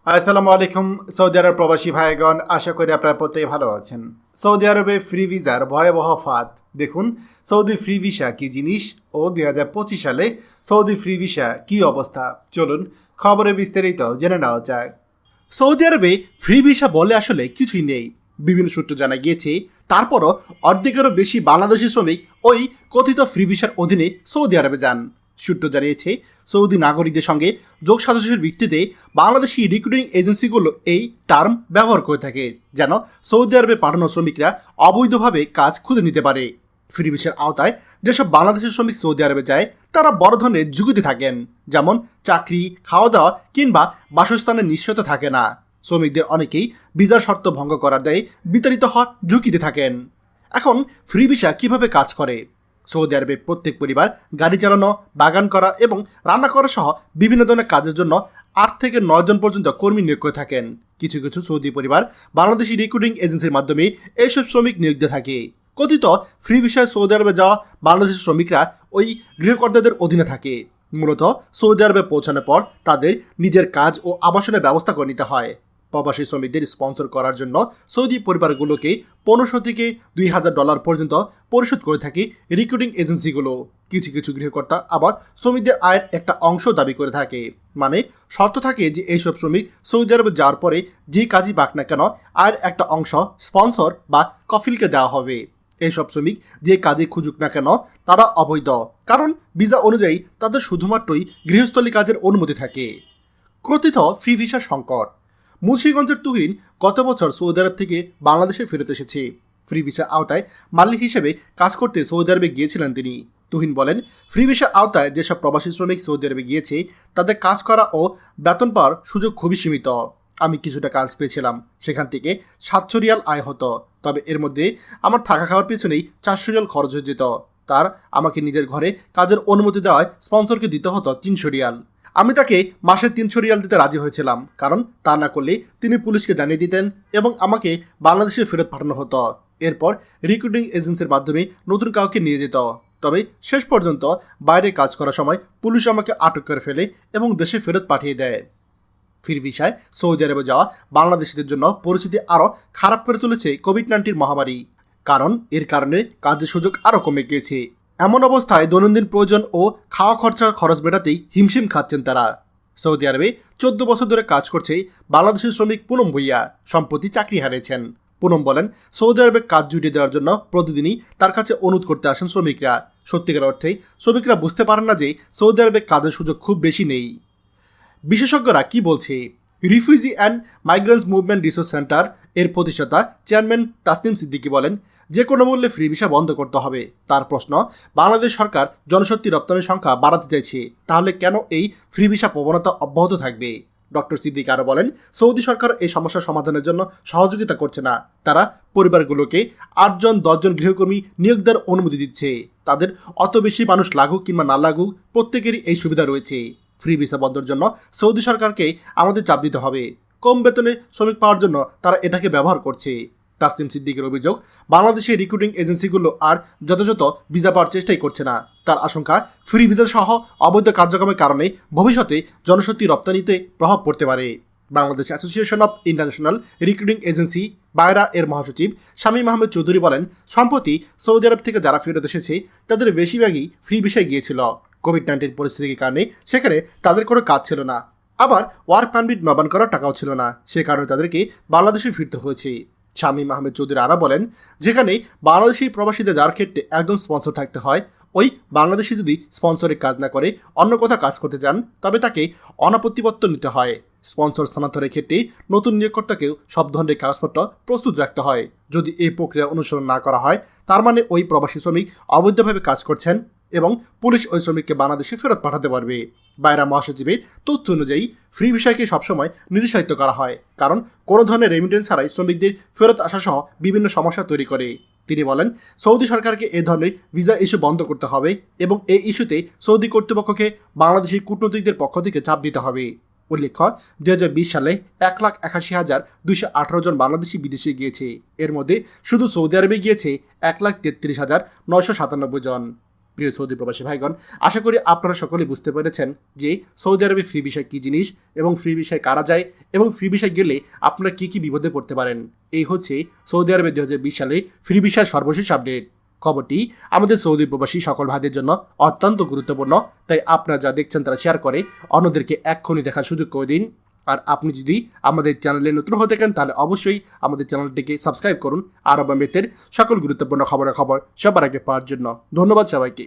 আসসালামু আলাইকুম। সৌদি আরব প্রবাসী ভাইগণ, আশা করি আপনারা প্রত্যেকে ভালো আছেন। সৌদি আরবে ফ্রি ভিসার ভয়াবহ ফাঁদ। দেখুন সৌদি ফ্রি ভিসা কি জিনিস ও 2025 সালে সৌদি ফ্রি ভিসা কি অবস্থা। চলুন খবরে বিস্তারিত জেনে নেওয়া যাক। সৌদি আরবে ফ্রি ভিসা বলে আসলে কিছুই নেই। বিভিন্ন সূত্র জানা গিয়েছে, তারপরও অর্ধেকেরও বেশি বাংলাদেশি শ্রমিক ওই কথিত ফ্রি ভিসার অধীনে সৌদি আরবে যান। সূত্র জানিয়েছে, সৌদি নাগরিকদের সঙ্গে যোগ সাজসের ভিত্তিতে বাংলাদেশি রিক্রুটিং এজেন্সিগুলো এই টার্ম ব্যবহার করে থাকে, যেন সৌদি আরবে পাঠানো শ্রমিকরা অবৈধভাবে কাজ খুঁজে নিতে পারে। ফ্রি ভিসার আওতায় যেসব বাংলাদেশি শ্রমিক সৌদি আরবে যায়, তারা বড় ধরনের ঝুঁকিতে থাকেন, যেমন চাকরি, খাওয়া দাওয়া কিংবা বাসস্থানের নিশ্চয়তা থাকে না। শ্রমিকদের অনেকেই ভিসার শর্ত ভঙ্গ করার দায়ে বিতাড়িত হওয়ার ঝুঁকিতে থাকেন। এখন ফ্রি ভিসা কিভাবে কাজ করে? সৌদি আরবে প্রত্যেক পরিবার গাড়ি চালানো, বাগান করা এবং রান্না করা সহ বিভিন্ন ধরনের কাজের জন্য 8 থেকে 9 জন পর্যন্ত কর্মী নিয়োগ করে থাকেন। কিছু কিছু সৌদি পরিবার বাংলাদেশি রিক্রুটিং এজেন্সির মাধ্যমে এইসব শ্রমিক নিয়োগ দিয়ে থাকে। কথিত ফ্রি ভিসায় সৌদি আরবে যাওয়া বাংলাদেশি শ্রমিকরা ওই গৃহকর্তাদের অধীনে থাকে। মূলত সৌদি আরবে পৌঁছানোর পর তাদের নিজের কাজ ও আবাসনের ব্যবস্থা করে নিতে হয়। প্রবাসী শ্রমিকদের স্পন্সর করার জন্য সৌদি পরিবারগুলোকে 1500 থেকে $2000 পর্যন্ত পরিশোধ করে থাকে রিক্রুটিং এজেন্সিগুলো। কিছু কিছু গৃহকর্তা আবার শ্রমিকদের আয়ের একটা অংশ দাবি করে থাকে। মানে শর্ত থাকে যে এইসব শ্রমিক সৌদি আরবে যাওয়ার পরে যে কাজই পাক না কেন, আয়ের একটা অংশ স্পন্সর বা কফিলকে দেওয়া হবে। এইসব শ্রমিক যে কাজে খুঁজুক না কেন, তারা অবৈধ, কারণ ভিসা অনুযায়ী তাদের শুধুমাত্রই গৃহস্থলী কাজের অনুমতি থাকে। কথিত ফ্রি ভিসা সংকট। মুন্সিগঞ্জের তুহিন গত বছর সৌদি আরব থেকে বাংলাদেশে ফেরত এসেছে। ফ্রি ভিসা আওতায় মালিক হিসেবে কাজ করতে সৌদি আরবে গিয়েছিলেন তিনি। তুহিন বলেন, ফ্রি ভিসা আওতায় যেসব প্রবাসী শ্রমিক সৌদি আরবে গিয়েছে, তাদের কাজ করা ও বেতন পাওয়ার সুযোগ খুবই সীমিত। আমি কিছুটা কাজ পেয়েছিলাম, সেখান থেকে 700 রিয়াল আয় হতো, তবে এর মধ্যে আমার থাকা খাওয়ার পেছনেই 400 রিয়াল খরচ হয়ে যেত। তার আমাকে নিজের ঘরে কাজের অনুমতি দেওয়ায় স্পন্সরকে দিতে হতো 300 রিয়াল। আমি তাকে মাসে 300 রিয়াল দিতে রাজি হয়েছিলাম, কারণ তা না করলে তিনি পুলিশকে জানিয়ে দিতেন এবং আমাকে বাংলাদেশে ফেরত পাঠানো হতো। এরপর রিক্রুটিং এজেন্সির মাধ্যমে নতুন কাউকে নিয়ে যেত। তবে শেষ পর্যন্ত বাইরে কাজ করার সময় পুলিশ আমাকে আটক করে ফেলে এবং দেশে ফেরত পাঠিয়ে দেয়। ফ্রি ভিসায় সৌদি আরবে যাওয়া বাংলাদেশিদের জন্য পরিস্থিতি আরও খারাপ করে তুলেছে কোভিড-19 মহামারী, কারণ এর কারণে কাজের সুযোগ আরও কমে গিয়েছে। এমন অবস্থায় দৈনন্দিন প্রয়োজন ও খাওয়া খরচ মেটাতেই হিমশিম খাচ্ছেন তারা। সৌদি আরবে 14 বছর ধরে কাজ করছে বাংলাদেশি শ্রমিক পুনম ভুইয়া সম্প্রতি চাকরি হারিয়েছেন। পুনম বলেন, সৌদি আরবে কাজ জুটিয়ে দেওয়ার জন্য প্রতিদিনই তার কাছে অনুরোধ করতে আসেন শ্রমিকরা। সত্যিকার অর্থেই শ্রমিকরা বুঝতে পারেন না যে সৌদি আরবে কাজের সুযোগ খুব বেশি নেই। বিশেষজ্ঞরা কি বলছে? Refugee and migrants movement resource centre এর প্রতিষ্ঠাতা চেয়ারম্যান তাসনিম সিদ্দিকী বলেন, যে কোনো মূল্যে ফ্রি ভিসা বন্ধ করতে হবে। তার প্রশ্ন, বাংলাদেশ সরকার জনশক্তি রপ্তানির সংখ্যা বাড়াতে চাইছে, তাহলে কেন এই ফ্রি ভিসা প্রবণতা অব্যাহত থাকবে? ডক্টর সিদ্দিকী আরও বলেন, সৌদি সরকার এই সমস্যার সমাধানের জন্য সহযোগিতা করছে না। তারা পরিবারগুলোকে 8 জন 10 জন গৃহকর্মী নিয়োগ দেওয়ার অনুমতি দিচ্ছে। তাদের অত বেশি মানুষ লাগুক কিংবা না লাগুক, প্রত্যেকেরই এই সুবিধা রয়েছে। ফ্রি ভিসা বন্ধের জন্য সৌদি সরকারকে আমাদের চাপ দিতে হবে। কম বেতনে শ্রমিক পাওয়ার জন্য তারা এটাকে ব্যবহার করছে। তাসনিম সিদ্দিকীর অভিযোগ, বাংলাদেশের রিক্রুটিং এজেন্সিগুলো আর যথাযথ ভিসা পাওয়ার চেষ্টাই করছে না। তার আশঙ্কা, ফ্রি ভিসা সহ অবৈধ কার্যক্রমের কারণে ভবিষ্যতে জনশক্তি রপ্তানিতে প্রভাব পড়তে পারে। Bangladesh association of international recruiting agency BAIRA এর মহাসচিব শামীম আহমেদ চৌধুরী বলেন, সম্প্রতি সৌদি আরব থেকে যারা ফেরত এসেছে তাদের বেশিরভাগই ফ্রি ভিসায় গিয়েছিল। কোভিড-19 পরিস্থিতির কারণে সেখানে তাদের কোনো কাজ ছিল না, আবার ওয়ার্ক পারমিট নবায়ন করার টাকাও ছিল না। সে কারণে তাদেরকে বাংলাদেশে ফিরতে হয়েছে। শামীম আহমেদ চৌধুরী আরও বলেন, যেখানে বাংলাদেশি প্রবাসীদের যার ক্ষেত্রে একজন স্পন্সর থাকতে হয়, ওই বাংলাদেশি যদি স্পন্সরের কাজ না করে অন্য কোথাও কাজ করতে চান, তবে তাকে অনাপত্তিপত্র নিতে হয়। স্পন্সর স্থানান্তরের ক্ষেত্রে নতুন নিয়োগকর্তাকেও সব ধরনের কাগজপত্র প্রস্তুত রাখতে হয়। যদি এই প্রক্রিয়া অনুসরণ না করা হয়, তার মানে ওই প্রবাসী শ্রমিক অবৈধভাবে কাজ করছেন এবং পুলিশ ওই শ্রমিককে বাংলাদেশে ফেরত পাঠাতে পারবে। বায়রা মহাসচিবের তথ্য অনুযায়ী ফ্রি ভিসাকে সবসময় নিরুৎসাহিত করা হয়, কারণ কোনো ধরনের রেমিটেন্স ছাড়াই শ্রমিকদের ফেরত আসা সহ বিভিন্ন সমস্যা তৈরি করে। তিনি বলেন, সৌদি সরকারকে এ ধরনের ভিসা ইস্যু বন্ধ করতে হবে এবং এই ইস্যুতে সৌদি কর্তৃপক্ষকে বাংলাদেশি কূটনীতিকদের পক্ষ থেকে চাপ দিতে হবে। উল্লেখ্য, 2020 সালে 1,81,218 জন বাংলাদেশি বিদেশে গিয়েছে। এর মধ্যে শুধু সৌদি আরবে গিয়েছে 1,33,997 জন। প্রিয় সৌদি প্রবাসী ভাইগণ, আশা করি আপনারা সকলেই বুঝতে পেরেছেন যে সৌদি আরবে ফ্রি ভিসা কী জিনিস এবং ফ্রি ভিসায় কারা যায় এবং ফ্রি ভিসায় গেলে আপনারা কী কী বিপদে পড়তে পারেন। এই হচ্ছে সৌদি আরবে 2020 সালে ফ্রি ভিসার সর্বশেষ আপডেট। খবরটি আমাদের সৌদি প্রবাসী সকল ভাইদের জন্য অত্যন্ত গুরুত্বপূর্ণ, তাই আপনারা যা দেখছেন তারা শেয়ার করে অন্যদেরকে এক্ষুনি দেখার সুযোগ করে দিন। আর আপনি যদি আমাদের চ্যানেলে নতুন হয়ে থাকেন তাহলে অবশ্যই আমাদের চ্যানেলটিকে সাবস্ক্রাইব করুন আরব আমিরাতের সকল গুরুত্বপূর্ণ খবর সবার আগে পাওয়ার জন্য। ধন্যবাদ সবাইকে।